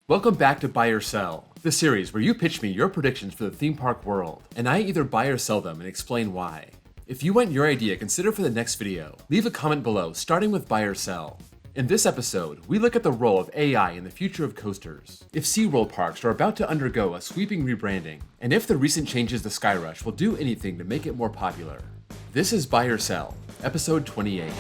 Welcome back to Buy or Sell, the series where you pitch me your predictions for the theme park world, and I either buy or sell them and explain why. If you want your idea considered for the next video, leave a comment below starting with buy or sell. In this episode, we look at the role of AI in the future of coasters, if SeaWorld parks are about to undergo a sweeping rebranding, and if the recent changes to Skyrush will do anything to make it more popular. This is Buy or Sell, episode 28.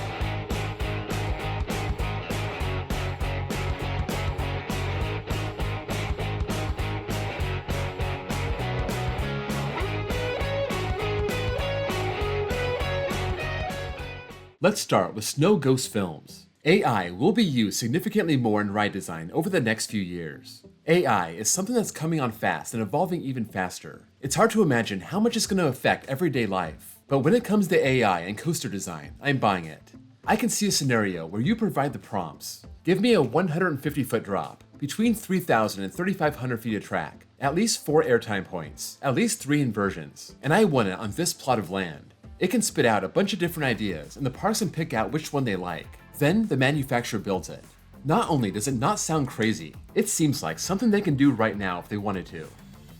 Let's start with Snow Ghost Films. AI will be used significantly more in ride design over the next few years. AI is something that's coming on fast and evolving even faster. It's hard to imagine how much it's going to affect everyday life. But when it comes to AI and coaster design, I'm buying it. I can see a scenario where you provide the prompts. Give me a 150-foot drop, between 3,000 and 3,500 feet of track, at least 4 airtime points, at least 3 inversions, and I want it on this plot of land. It can spit out a bunch of different ideas, and the parks can pick out which one they like. Then the manufacturer builds it. Not only does it not sound crazy, it seems like something they can do right now if they wanted to.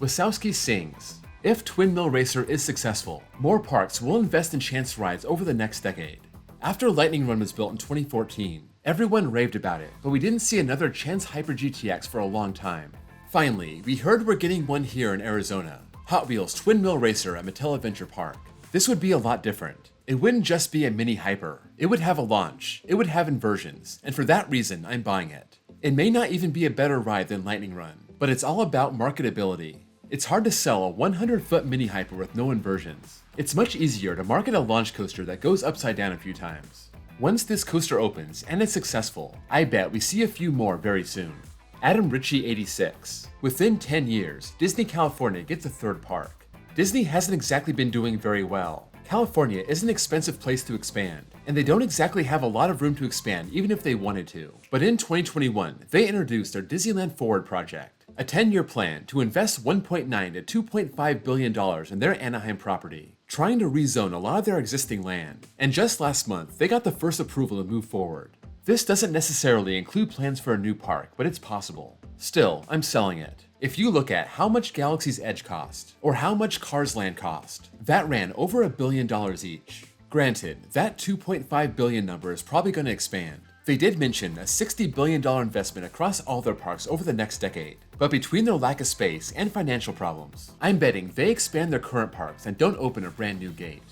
Wysowski sings, if Twin Mill Racer is successful, more parks will invest in chance rides over the next decade. After Lightning Run was built in 2014, everyone raved about it, but we didn't see another Chance Hyper GTX for a long time. Finally, we heard we're getting one here in Arizona, Hot Wheels Twin Mill Racer at Mattel Adventure Park. This would be a lot different. It wouldn't just be a mini hyper. It would have a launch, it would have inversions, and for that reason, I'm buying it. It may not even be a better ride than Lightning Run, but it's all about marketability. It's hard to sell a 100-foot mini hyper with no inversions. It's much easier to market a launch coaster that goes upside down a few times. Once this coaster opens and is successful, I bet we see a few more very soon. Adam Ritchie 86. Within 10 years, Disney California gets a third park. Disney hasn't exactly been doing very well. California is an expensive place to expand, and they don't exactly have a lot of room to expand even if they wanted to. But in 2021, they introduced their Disneyland Forward project, a 10-year plan to invest $1.9 to $2.5 billion in their Anaheim property, trying to rezone a lot of their existing land. And just last month, they got the first approval to move forward. This doesn't necessarily include plans for a new park, but it's possible. Still, I'm selling it. If you look at how much Galaxy's Edge cost, or how much Cars Land cost, that ran over $1 billion each. Granted, that $2.5 billion number is probably going to expand. They did mention a $60 billion investment across all their parks over the next decade, but between their lack of space and financial problems, I'm betting they expand their current parks and don't open a brand new gate.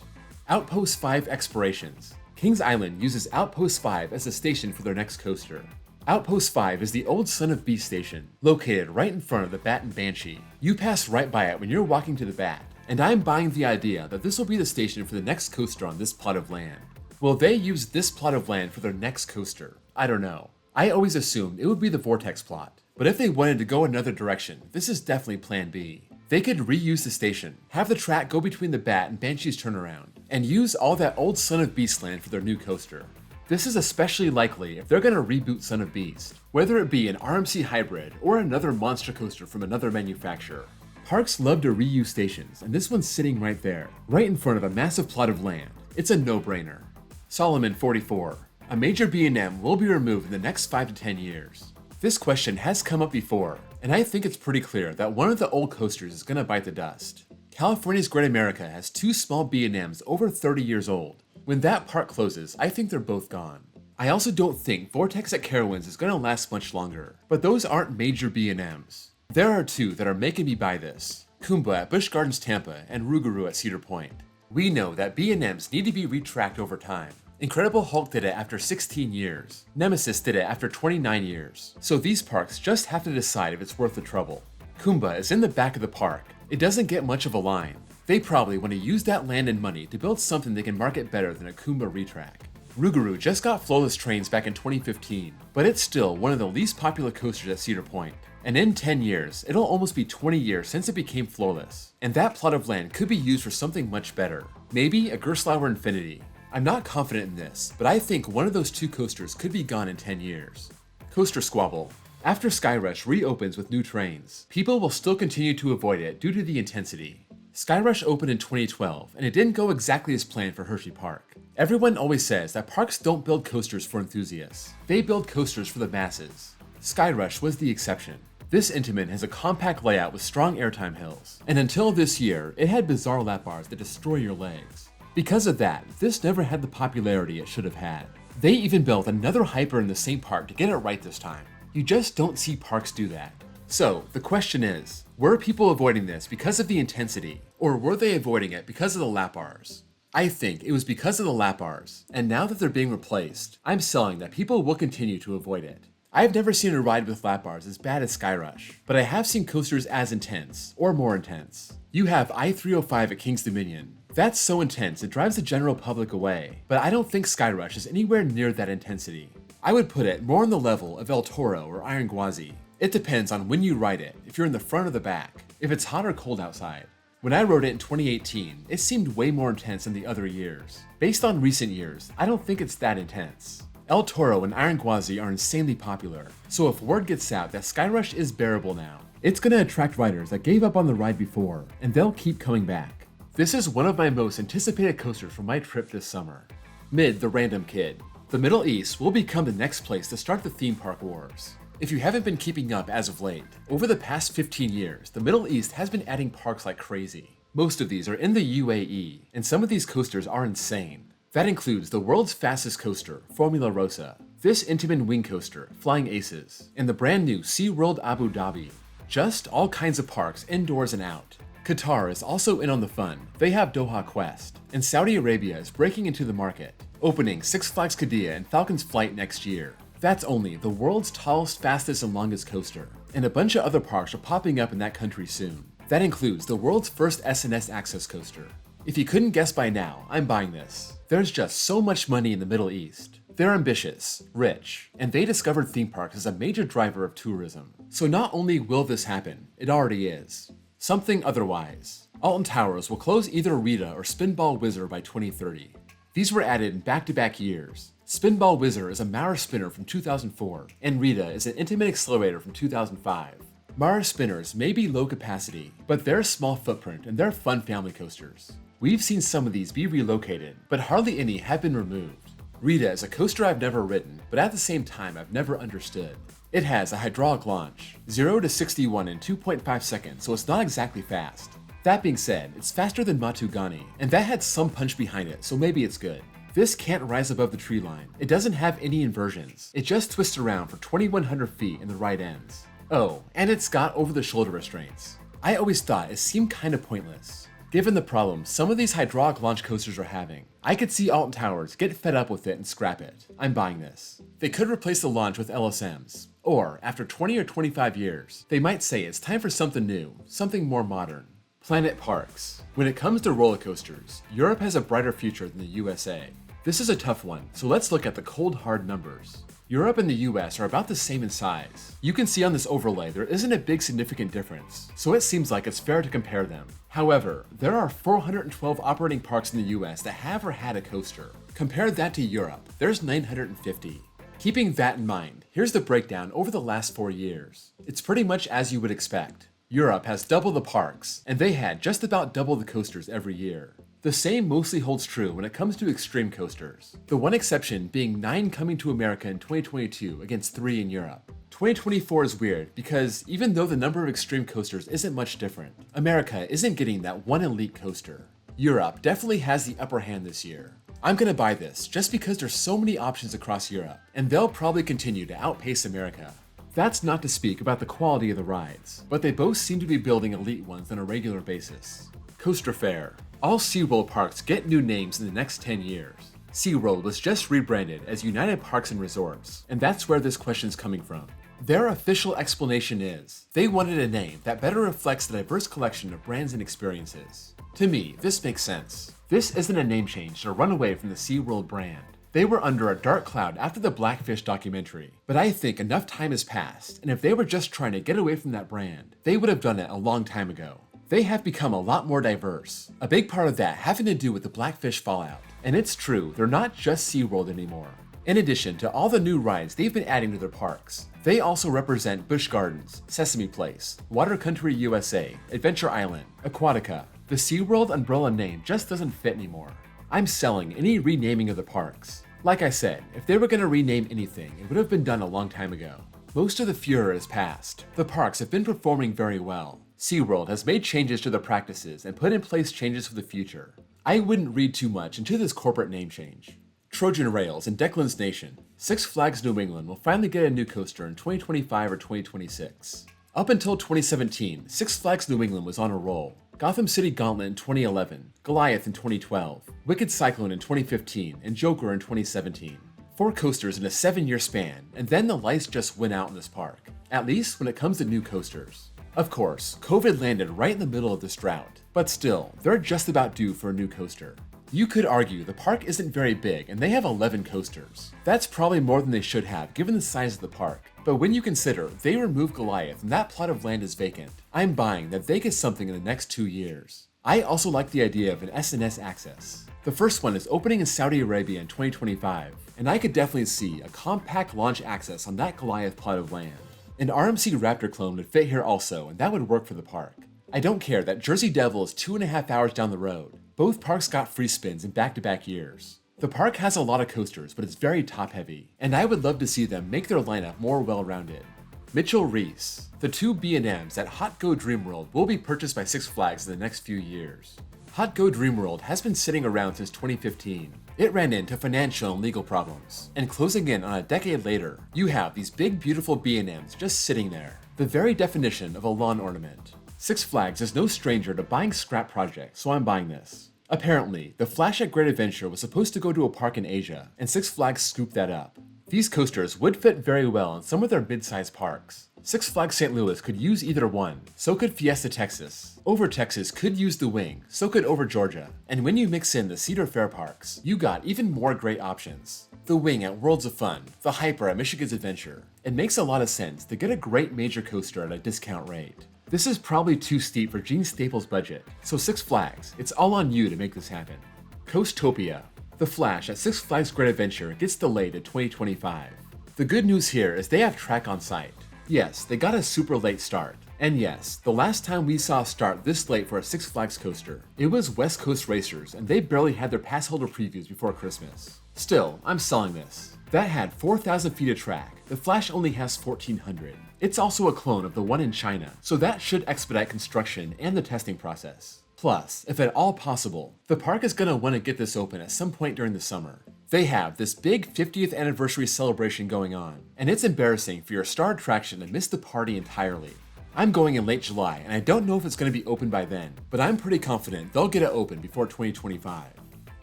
Outpost 5 expirations. Kings Island uses Outpost 5 as a station for their next coaster. Outpost 5 is the old Son of Beast station, located right in front of the Bat and Banshee. You pass right by it when you're walking to the Bat, and I'm buying the idea that this will be the station for the next coaster on this plot of land. Will they use this plot of land for their next coaster? I don't know. I always assumed it would be the Vortex plot, but if they wanted to go another direction, this is definitely plan B. They could reuse the station, have the track go between the Bat and Banshee's turnaround, and use all that old Son of Beast land for their new coaster. This is especially likely if they're going to reboot Son of Beast, whether it be an RMC hybrid or another monster coaster from another manufacturer. Parks love to reuse stations, and this one's sitting right there, right in front of a massive plot of land. It's a no-brainer. Solomon 44. A major B&M will be removed in the next 5 to 10 years. This question has come up before, and I think it's pretty clear that one of the old coasters is going to bite the dust. California's Great America has 2 small B&Ms over 30 years old. When that park closes, I think they're both gone. I also don't think Vortex at Carowinds is going to last much longer, but those aren't major B&Ms. There are 2 that are making me buy this. Kumba at Busch Gardens Tampa and Rougarou at Cedar Point. We know that B&Ms need to be retracked over time. Incredible Hulk did it after 16 years. Nemesis did it after 29 years. So these parks just have to decide if it's worth the trouble. Kumba is in the back of the park. It doesn't get much of a line. They probably want to use that land and money to build something they can market better than a Kumba retrack. Rougarou just got flowless trains back in 2015, but it's still one of the least popular coasters at Cedar Point. And in 10 years, it'll almost be 20 years since it became flowless. And that plot of land could be used for something much better. Maybe a Gerstlauer Infinity. I'm not confident in this, but I think one of those 2 coasters could be gone in 10 years. Coaster Squabble. After Skyrush reopens with new trains, people will still continue to avoid it due to the intensity. Skyrush opened in 2012, and it didn't go exactly as planned for Hersheypark. Everyone always says that parks don't build coasters for enthusiasts. They build coasters for the masses. Skyrush was the exception. This Intamin has a compact layout with strong airtime hills, and until this year, it had bizarre lap bars that destroy your legs. Because of that, this never had the popularity it should have had. They even built another hyper in the same park to get it right this time. You just don't see parks do that. So, the question is, were people avoiding this because of the intensity, or were they avoiding it because of the lap bars? I think it was because of the lap bars, and now that they're being replaced, I'm selling that people will continue to avoid it. I've never seen a ride with lap bars as bad as Skyrush, but I have seen coasters as intense, or more intense. You have I-305 at King's Dominion. That's so intense it drives the general public away, but I don't think Skyrush is anywhere near that intensity. I would put it more on the level of El Toro or Iron Gwazi. It depends on when you ride it, if you're in the front or the back, if it's hot or cold outside. When I rode it in 2018, it seemed way more intense than the other years. Based on recent years, I don't think it's that intense. El Toro and Iron Gwazi are insanely popular, so if word gets out that Skyrush is bearable now, it's gonna attract riders that gave up on the ride before, and they'll keep coming back. This is one of my most anticipated coasters for my trip this summer. Mid the Random Kid. The Middle East will become the next place to start the theme park wars. If you haven't been keeping up as of late, over the past 15 years, the Middle East has been adding parks like crazy. Most of these are in the UAE, and some of these coasters are insane. That includes the world's fastest coaster, Formula Rosa, this Intamin wing coaster, Flying Aces, and the brand new SeaWorld Abu Dhabi. Just all kinds of parks indoors and out. Qatar is also in on the fun. They have Doha Quest, and Saudi Arabia is breaking into the market, opening Six Flags Qiddiya and Falcon's Flight next year. That's only the world's tallest, fastest, and longest coaster, and a bunch of other parks are popping up in that country soon. That includes the world's first SNS access coaster. If you couldn't guess by now, I'm buying this. There's just so much money in the Middle East. They're ambitious, rich, and they discovered theme parks as a major driver of tourism. So not only will this happen, it already is. Something otherwise. Alton Towers will close either Rita or Spinball Whizzer by 2030. These were added in back-to-back years. Spinball Whizzer is a Mara spinner from 2004, and Rita is an Intamin accelerator from 2005. Mara spinners may be low capacity, but they're a small footprint and they're fun family coasters. We've seen some of these be relocated, but hardly any have been removed. Rita is a coaster I've never ridden, but at the same time I've never understood. It has a hydraulic launch, 0 to 61 in 2.5 seconds, so it's not exactly fast. That being said, it's faster than Matugani, and that had some punch behind it, so maybe it's good. This can't rise above the tree line. It doesn't have any inversions. It just twists around for 2,100 feet in the right ends. Oh, and it's got over-the-shoulder restraints. I always thought it seemed kinda pointless. Given the problems some of these hydraulic launch coasters are having, I could see Alton Towers get fed up with it and scrap it. I'm buying this. They could replace the launch with LSMs, or after 20 or 25 years, they might say it's time for something new, something more modern. Planet Parks. When it comes to roller coasters, Europe has a brighter future than the USA. This is a tough one, so let's look at the cold hard numbers. Europe and the US are about the same in size. You can see on this overlay there isn't a big significant difference, so it seems like it's fair to compare them. However, there are 412 operating parks in the US that have or had a coaster. Compare that to Europe, there's 950. Keeping that in mind, here's the breakdown over the last 4 years. It's pretty much as you would expect. Europe has double the parks, and they had just about double the coasters every year. The same mostly holds true when it comes to extreme coasters, the one exception being 9 coming to America in 2022 against 3 in Europe. 2024 is weird because even though the number of extreme coasters isn't much different, America isn't getting that one elite coaster. Europe definitely has the upper hand this year. I'm gonna buy this just because there's so many options across Europe, and they'll probably continue to outpace America. That's not to speak about the quality of the rides, but they both seem to be building elite ones on a regular basis. Coaster Fair. All SeaWorld parks get new names in the next 10 years. SeaWorld was just rebranded as United Parks and Resorts, and that's where this question's coming from. Their official explanation is, they wanted a name that better reflects the diverse collection of brands and experiences. To me, this makes sense. This isn't a name change to run away from the SeaWorld brand. They were under a dark cloud after the Blackfish documentary, but I think enough time has passed, and if they were just trying to get away from that brand, they would have done it a long time ago. They have become a lot more diverse, a big part of that having to do with the Blackfish fallout. And it's true, they're not just SeaWorld anymore. In addition to all the new rides they've been adding to their parks, they also represent Busch Gardens, Sesame Place, Water Country USA, Adventure Island, Aquatica. The SeaWorld umbrella name just doesn't fit anymore. I'm selling any renaming of the parks. Like I said, if they were going to rename anything, it would have been done a long time ago. most of the furor is past, the parks have been performing very well. SeaWorld has made changes to their practices and put in place changes for the future. I wouldn't read too much into this corporate name change. Trojan Rails and Declan's Nation. Six Flags New England will finally get a new coaster in 2025 or 2026. Up until 2017, Six Flags New England was on a roll. Gotham City Gauntlet in 2011, Goliath in 2012, Wicked Cyclone in 2015, and Joker in 2017. 4 coasters in a 7-year span, and then the lights just went out in this park, at least when it comes to new coasters. Of course, COVID landed right in the middle of this drought, but still, they're just about due for a new coaster. You could argue the park isn't very big and they have 11 coasters. That's probably more than they should have given the size of the park, but when you consider they removed Goliath and that plot of land is vacant, I'm buying that they get something in the next 2 years. I also like the idea of an SNS access. The first one is opening in Saudi Arabia in 2025, and I could definitely see a compact launch access on that Goliath plot of land. An RMC Raptor clone would fit here also, and that would work for the park. I don't care that Jersey Devil is 2.5 hours down the road. Both parks got free spins in back-to-back years. The park has a lot of coasters, but it's very top-heavy, and I would love to see them make their lineup more well-rounded. Mitchell Reese. The 2 B&Ms at Hot Go Dreamworld will be purchased by Six Flags in the next few years. Hot Go Dreamworld has been sitting around since 2015. It ran into financial and legal problems, and closing in on a decade later, you have these big beautiful B&Ms just sitting there. The very definition of a lawn ornament. Six Flags is no stranger to buying scrap projects, so I'm buying this. Apparently, the Flash at Great Adventure was supposed to go to a park in Asia, and Six Flags scooped that up. These coasters would fit very well in some of their mid-sized parks. Six Flags St. Louis could use either one, so could Fiesta Texas. Over Texas could use the Wing, so could Over Georgia. And when you mix in the Cedar Fair parks, you got even more great options. The Wing at Worlds of Fun, the Hyper at Michigan's Adventure. It makes a lot of sense to get a great major coaster at a discount rate. This is probably too steep for Gene Staples' budget, so Six Flags, it's all on you to make this happen. Coastopia. The Flash at Six Flags Great Adventure gets delayed to 2025. The good news here is they have track on site. Yes, they got a super late start. And yes, the last time we saw a start this late for a Six Flags coaster, it was West Coast Racers, and they barely had their pass holder previews before Christmas. Still, I'm selling this. That had 4,000 feet of track. The Flash only has 1,400. It's also a clone of the one in China, so that should expedite construction and the testing process. Plus, if at all possible, the park is gonna want to get this open at some point during the summer. They have this big 50th anniversary celebration going on, and it's embarrassing for your star attraction to miss the party entirely. I'm going in late July, and I don't know if it's gonna be open by then, but I'm pretty confident they'll get it open before 2025.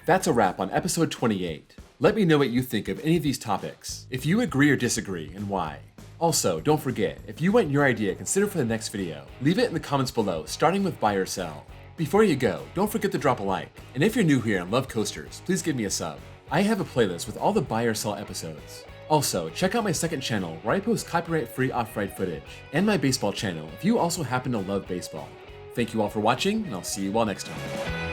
That's a wrap on episode 28. Let me know what you think of any of these topics, if you agree or disagree, and why. Also, don't forget, if you want your idea considered for the next video, leave it in the comments below, starting with buy or sell. Before you go, don't forget to drop a like, and if you're new here and love coasters, please give me a sub. I have a playlist with all the buy or sell episodes. Also, check out my second channel where I post copyright-free off-ride footage, and my baseball channel if you also happen to love baseball. Thank you all for watching, and I'll see you all next time.